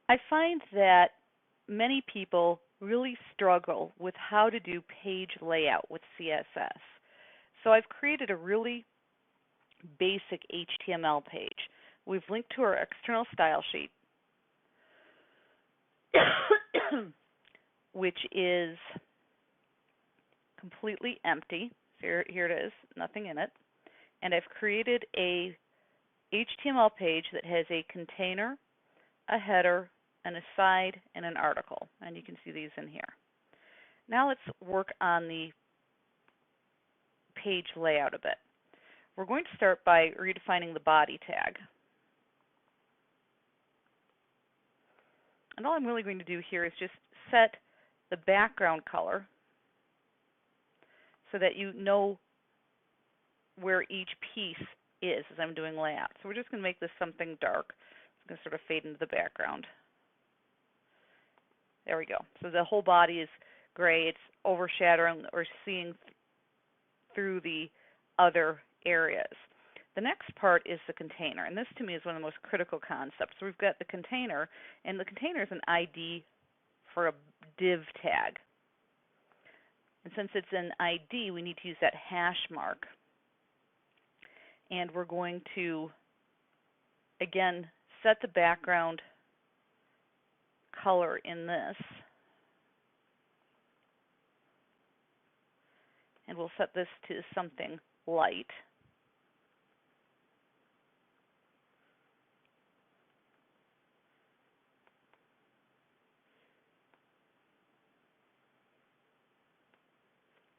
I find that many people really struggle with how to do page layout with CSS. So I've created a really basic HTML page. We've linked to our external style sheet, which is completely empty. So here it is, nothing in it. And I've created a HTML page that has a container, a header, an aside, and an article. And you can see these in here. Now let's work on the page layout a bit. We're going to start by redefining the body tag. And all I'm really going to do here is just set the background color so that you know where each piece is as I'm doing layout. So we're just going to make this something dark. It's going to sort of fade into the background. There we go. So the whole body is gray. It's overshadowing or seeing through the other areas. The next part is the container, and this to me is one of the most critical concepts. So we've got the container, and the container is an ID for a div tag. And since it's an ID, we need to use that hash mark. And we're going to, again, set the background color in this. And we'll set this to something light.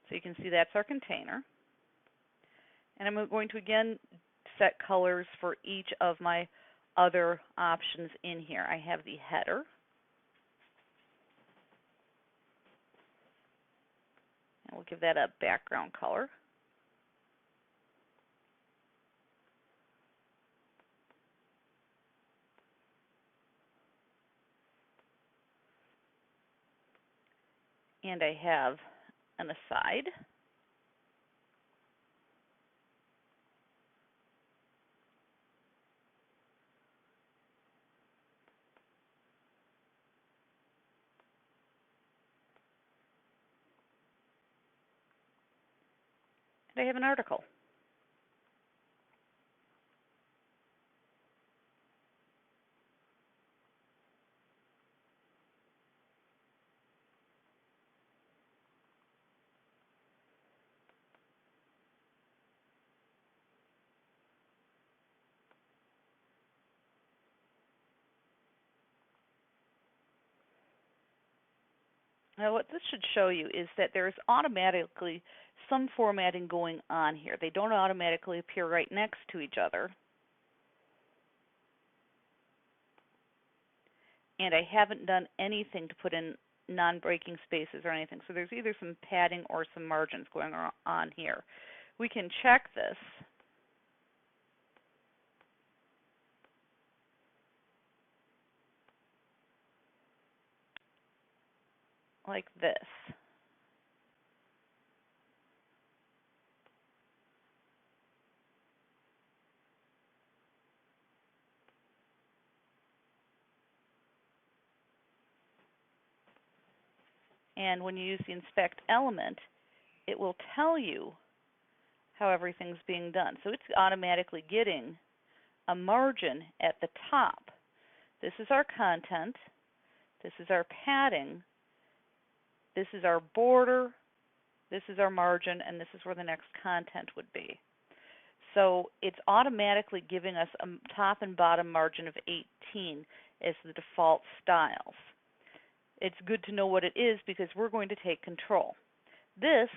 So you can see that's our container. And I'm going to again set colors for each of my other options in here. I have the header. And we'll give that a background color. And I have an aside. And I have an article. Now what this should show you is that there's automatically some formatting going on here. They don't automatically appear right next to each other. And I haven't done anything to put in non-breaking spaces or anything. So there's either some padding or some margins going on here. We can check this. Like this. And when you use the inspect element, it will tell you how everything's being done. So it's automatically getting a margin at the top. This is our content. This is our padding. This is our border. This is our margin, and this is where the next content would be. So it's automatically giving us a top and bottom margin of 18 as the default styles. It's good to know what it is because we're going to take control. This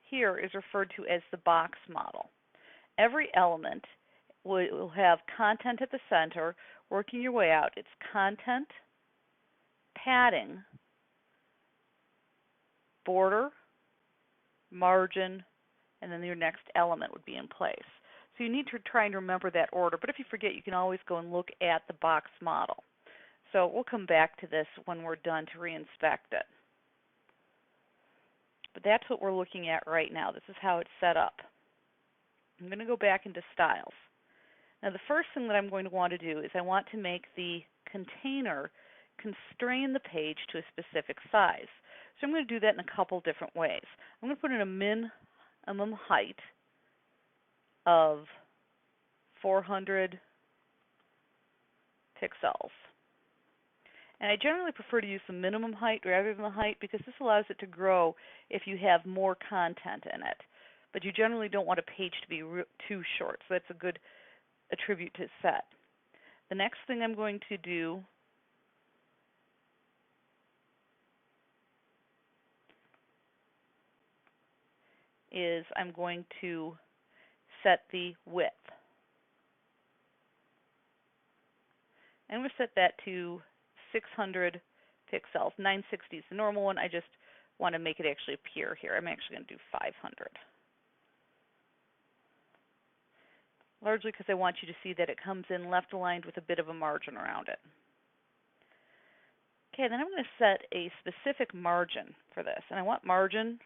here is referred to as the box model. Every element will have content at the center. Working your way out, it's content, padding, border, margin, and then your next element would be in place. So you need to try and remember that order, but if you forget, you can always go and look at the box model. So we'll come back to this when we're done to re-inspect it. But that's what we're looking at right now. This is how it's set up. I'm going to go back into styles. Now the first thing that I'm going to want to do is I want to make the container constrain the page to a specific size. So I'm going to do that in a couple different ways. I'm going to put in a minimum height of 400 pixels. And I generally prefer to use the minimum height rather than the height because this allows it to grow if you have more content in it. But you generally don't want a page to be too short, so that's a good attribute to set. The next thing I'm going to do is I'm going to set the width. And I'm going to set that to 600 pixels. 960 is the normal one. I just want to make it actually appear here. I'm actually going to do 500. Largely because I want you to see that it comes in left aligned with a bit of a margin around it. Okay, then I'm going to set a specific margin for this. And I want margin,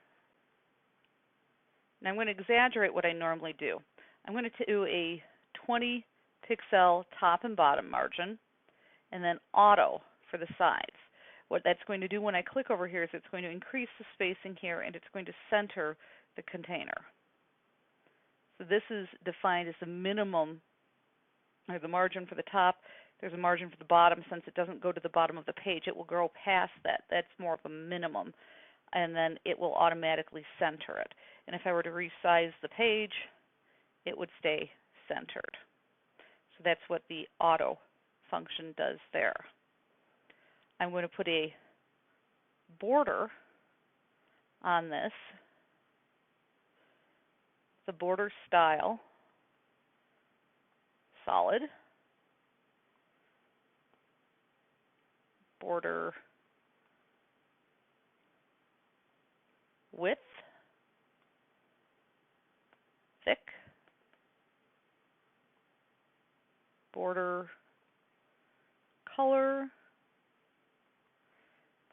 and I'm going to exaggerate what I normally do. I'm going to do a 20 pixel top and bottom margin, and then auto for the sides. What that's going to do when I click over here is it's going to increase the spacing here, and it's going to center the container. So this is defined as the minimum, or the margin for the top. There's a margin for the bottom. Since it doesn't go to the bottom of the page, it will grow past that. That's more of a minimum. And then it will automatically center it. And if I were to resize the page, it would stay centered. So that's what the auto function does there. I'm going to put a border on this. The border style, solid, border width, thick, border color,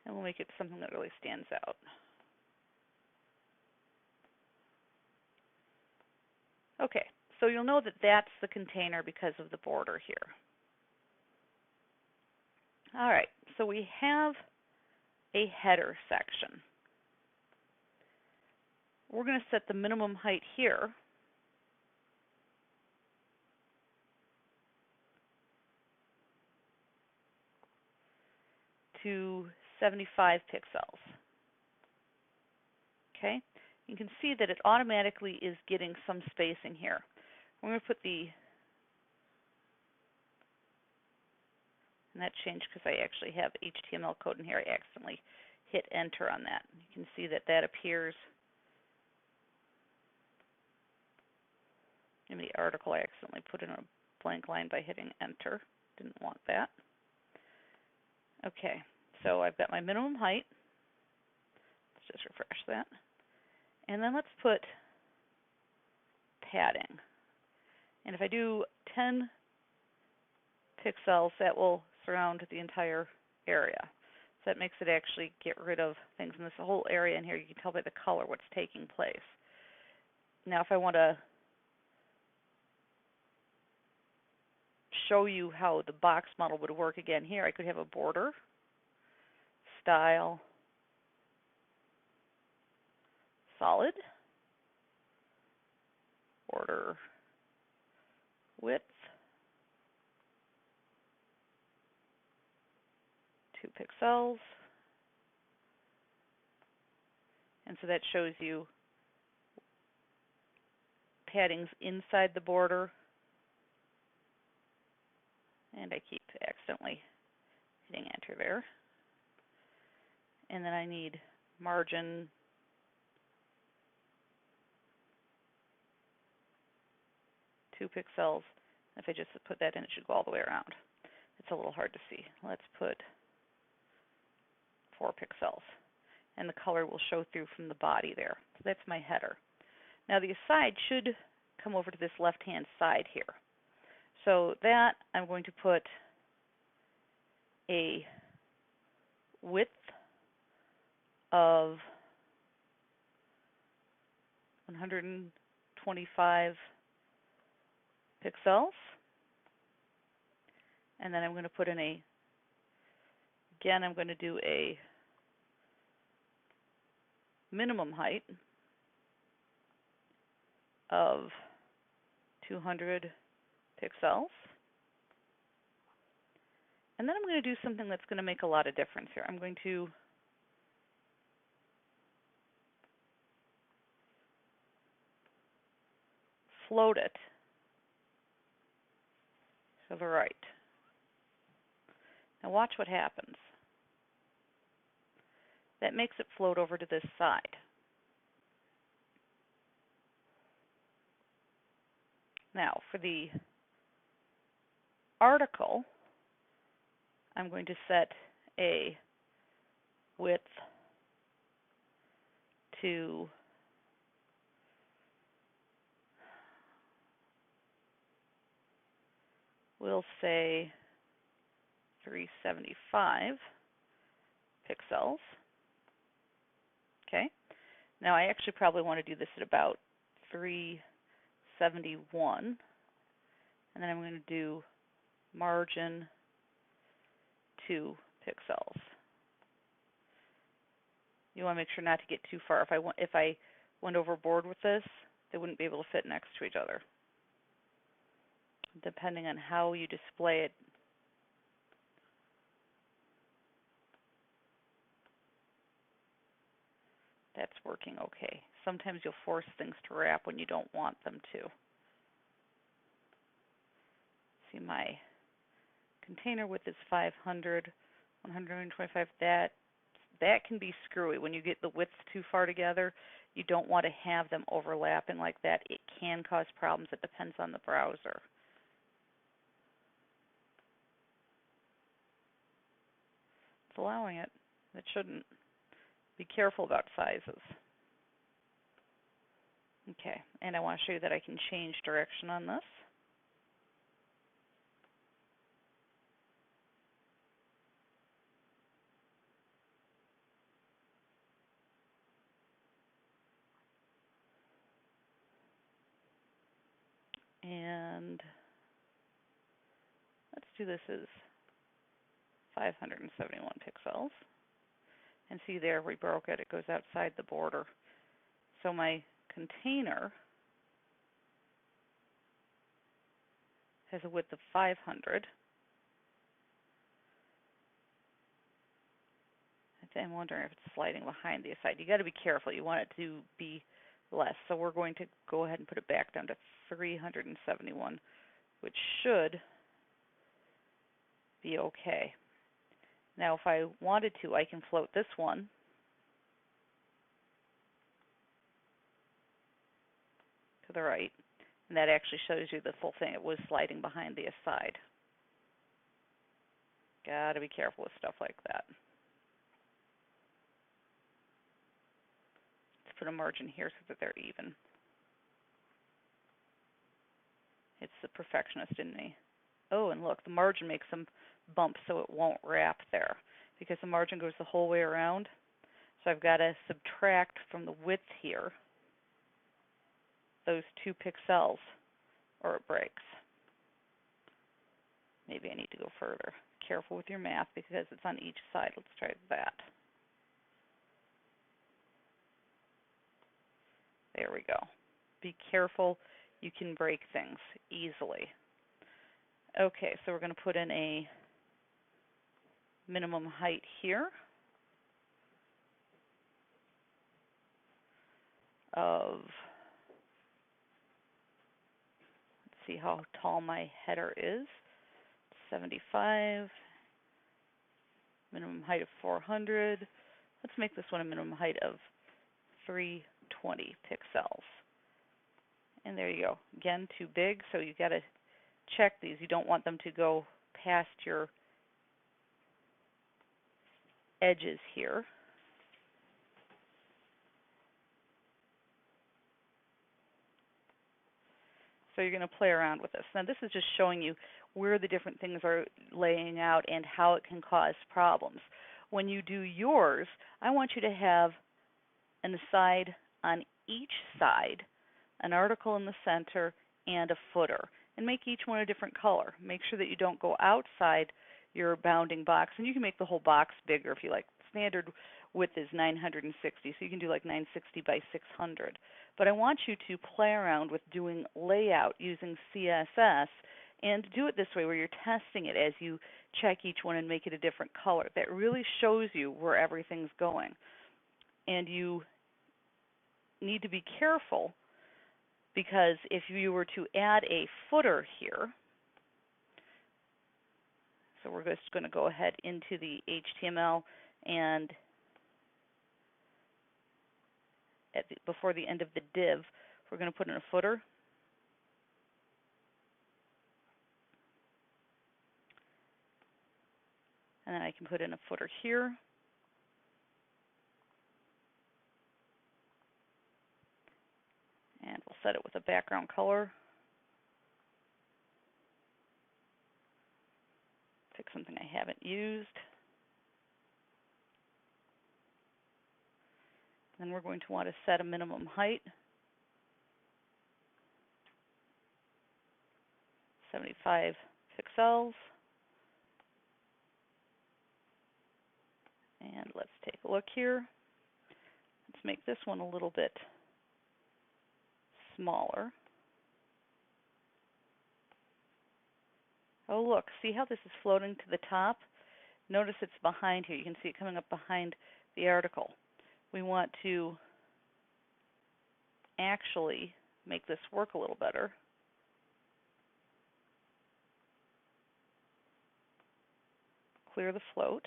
and we'll make it something that really stands out. Okay, so you'll know that that's the container because of the border here. All right, so we have a header section. We're going to set the minimum height here to 75 pixels. Okay, you can see that it automatically is getting some spacing here. We're going to put the, and that changed because I actually have HTML code in here. I accidentally hit enter on that. You can see that that appears in the article. I accidentally put in a blank line by hitting enter. Didn't want that. Okay, so I've got my minimum height. Let's just refresh that. And then let's put padding. And if I do 10 pixels, that will surround the entire area. So that makes it actually get rid of things in this whole area in here. You can tell by the color what's taking place. Now if I want to show you how the box model would work again here, I could have a border, style, solid, border width, 2 pixels. And so that shows you paddings inside the border. And I keep accidentally hitting enter there. And then I need margin two pixels. If I just put that in, it should go all the way around. It's a little hard to see. Let's put 4 pixels. And the color will show through from the body there. So that's my header. Now the aside should come over to this left-hand side here. So that I'm going to put a width of 125 pixels. And then I'm going to put in a Again, I'm going to do a minimum height of 200 pixels. And then I'm going to do something that's going to make a lot of difference here. I'm going to float it to the right. Now watch what happens. That makes it float over to this side. Now for the article, I'm going to set a width to we'll say 375 pixels. Okay. Now I actually probably want to do this at about 371. And then I'm going to do margin 2 pixels. You want to make sure not to get too far. If I went overboard with this, they wouldn't be able to fit next to each other. Depending on how you display it, that's working okay. Sometimes you'll force things to wrap when you don't want them to. See, my container width is 500, 125. That can be screwy. When you get the widths too far together, you don't want to have them overlapping like that. It can cause problems. It depends on the browser. It's allowing it. It shouldn't. Be careful about sizes. Okay, and I want to show you that I can change direction on this. And let's do this as 571 pixels. And see there, we broke it. It goes outside the border. So my container has a width of 500. I'm wondering if it's sliding behind the side. You got to be careful. You want it to be less. So we're going to go ahead and put it back down to 371, which should be okay. Now, if I wanted to, I can float this one to the right, and that actually shows you the full thing. It was sliding behind the side. Got to be careful with stuff like that. Let's put a margin here so that they're even. It's the perfectionist in me. Oh, and look, the margin makes some bumps so it won't wrap there because the margin goes the whole way around. So I've got to subtract from the width here those 2 pixels or it breaks. Maybe I need to go further. Careful with your math because it's on each side. Let's try that. There we go. Be careful. You can break things easily. Okay, so we're going to put in a minimum height here of, let's see how tall my header is, 75, minimum height of 400. Let's make this one a minimum height of 320 pixels. And there you go. Again, too big, so you got to check these. You don't want them to go past your edges here. So you're going to play around with this. Now this is just showing you where the different things are laying out and how it can cause problems. When you do yours, I want you to have an aside on each side, an article in the center, and a footer. And make each one a different color. Make sure that you don't go outside your bounding box, and you can make the whole box bigger if you like. Standard width is 960, so you can do like 960 by 600. But I want you to play around with doing layout using CSS and do it this way where you're testing it as you check each one and make it a different color. That really shows you where everything's going. And you need to be careful because if you were to add a footer here, so we're just going to go ahead into the HTML and before the end of the div, we're going to put in a footer. And then I can put in a footer here. And we'll set it with a background color. Pick something I haven't used. Then we're going to want to set a minimum height. 75 pixels. And let's take a look here. Let's make this one a little bit smaller. Oh, look, see how this is floating to the top? Notice it's behind here. You can see it coming up behind the article. We want to actually make this work a little better. Clear the float.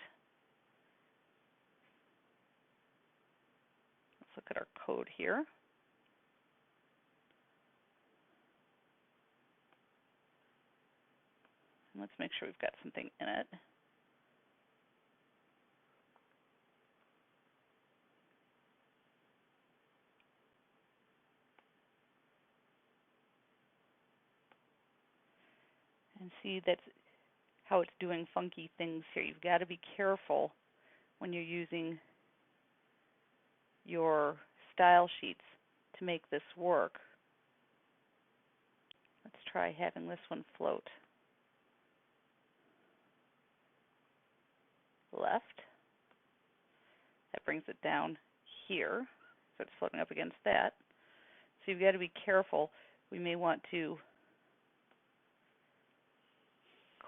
Let's look at our code here. And let's make sure we've got something in it. And see that's how it's doing funky things here. You've got to be careful when you're using your style sheets to make this work. Let's try having this one float left. That brings it down here, so it's floating up against that. So you've got to be careful. We may want to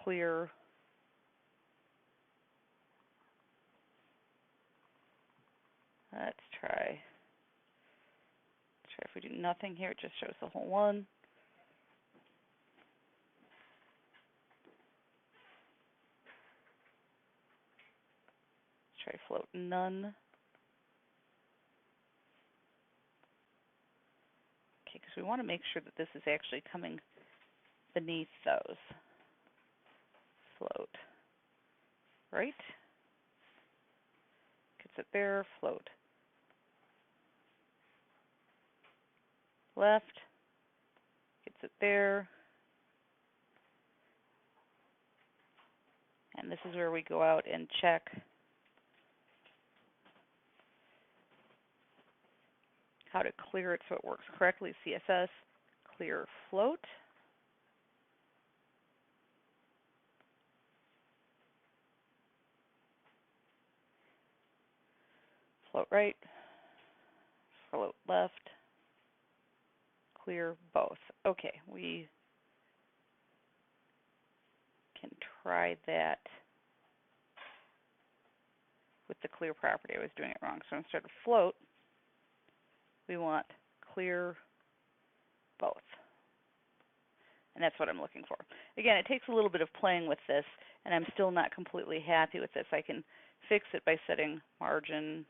clear let's try if we do nothing here, it just shows the whole one. Let's try float none. Okay, because we want to make sure that this is actually coming beneath those. Float right. Gets it there, float left, gets it there. And this is where we go out and check how to clear it so it works correctly. CSS, clear float. Float right, float left, clear both. Okay, we can try that with the clear property. I was doing it wrong. So instead of float, we want clear both. And that's what I'm looking for. Again, it takes a little bit of playing with this, and I'm still not completely happy with this. I can fix it by setting margin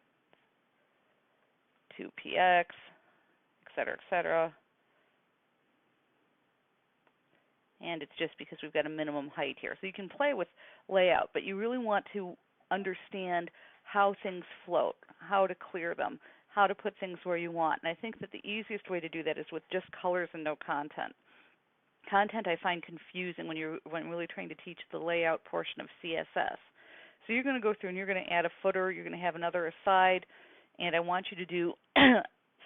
to px, et cetera, and it's just because we've got a minimum height here. So you can play with layout, but you really want to understand how things float, how to clear them, how to put things where you want. And I think that the easiest way to do that is with just colors and no content. Content I find confusing when really trying to teach the layout portion of CSS. So you're going to go through and you're going to add a footer, you're going to have another aside, and I want you to do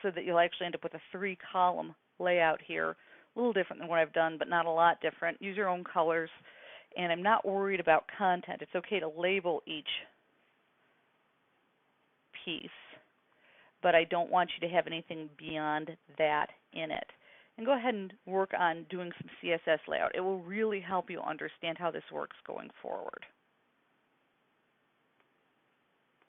so that you'll actually end up with a 3-column layout here. A little different than what I've done, but not a lot different. Use your own colors. And I'm not worried about content. It's okay to label each piece, but I don't want you to have anything beyond that in it. And go ahead and work on doing some CSS layout. It will really help you understand how this works going forward.